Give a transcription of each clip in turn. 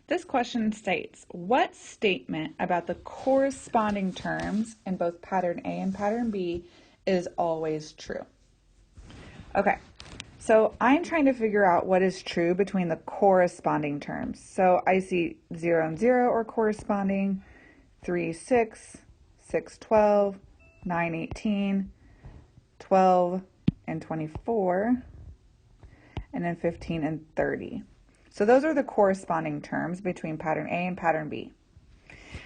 This question states, what statement about the corresponding terms in both pattern A and pattern B is always true? Okay, so I'm trying to figure out what is true between the corresponding terms. So I see 0 and 0 are corresponding, 3, 6, 6, 12, 9, 18, 12, and 24, and then 15 and 30. So those are the corresponding terms between pattern A and pattern B.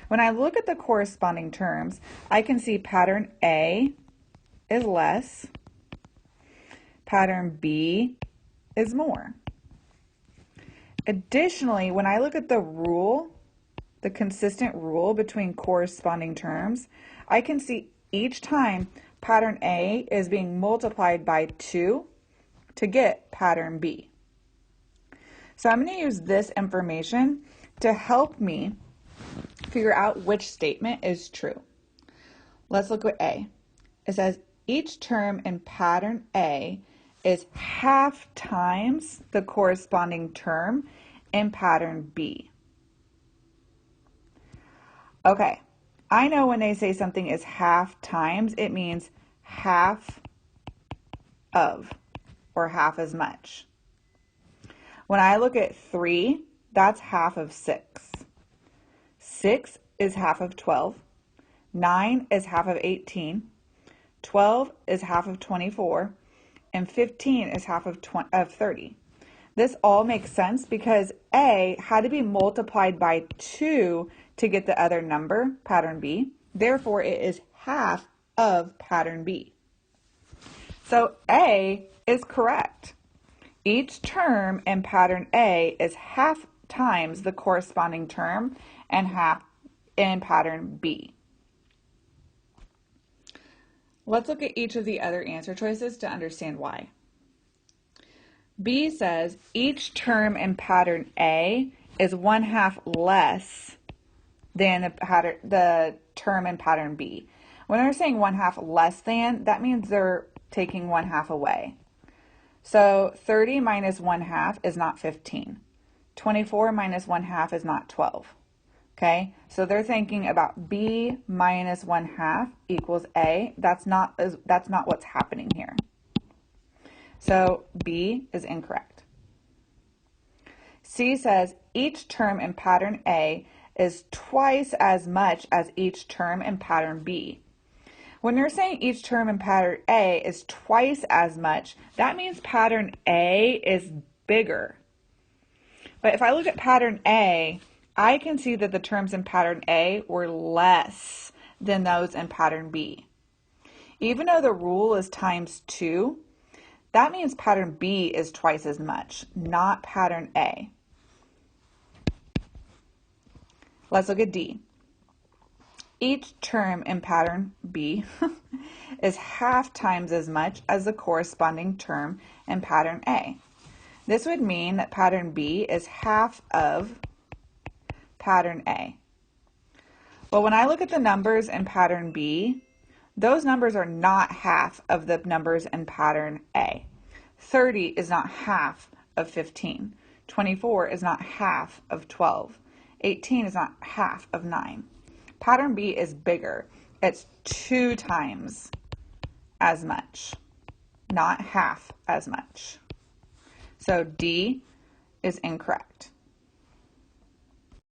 When I look at the corresponding terms, I can see pattern A is less, pattern B is more. Additionally, when I look at the rule, the consistent rule between corresponding terms, I can see each time pattern A is being multiplied by 2 to get pattern B. So I'm going to use this information to help me figure out which statement is true. Let's look at A. It says each term in pattern A is half times the corresponding term in pattern B. Okay, I know when they say something is half times, it means half of, or half as much. When I look at 3, that's half of 6. 6 is half of 12. 9 is half of 18. 12 is half of 24. And 15 is half of 30. This all makes sense because A had to be multiplied by 2 to get the other number, pattern B. Therefore, it is half of pattern B. So A is correct. Each term in pattern A is half times the corresponding term and half in pattern B. Let's look at each of the other answer choices to understand why. B says each term in pattern A is 1/2 less than the term in pattern B. When they're saying 1/2 less than, that means they're taking 1/2 away. So 30 minus 1/2 is not 15. 24 minus 1/2 is not 12. Okay, so they're thinking about B minus 1/2 equals A. That's not what's happening here. So B is incorrect. C says each term in pattern A is twice as much as each term in pattern B. When they're saying each term in pattern A is twice as much, that means pattern A is bigger. But if I look at pattern A, I can see that the terms in pattern A were less than those in pattern B. Even though the rule is times 2, that means pattern B is twice as much, not pattern A. Let's look at D. Each term in pattern B is half times as much as the corresponding term in pattern A. This would mean that pattern B is half of pattern A. Well, when I look at the numbers in pattern B, those numbers are not half of the numbers in pattern A. 30 is not half of 15. 24 is not half of 12. 18 is not half of 9. Pattern B is bigger. It's 2 times as much, not half as much. So D is incorrect.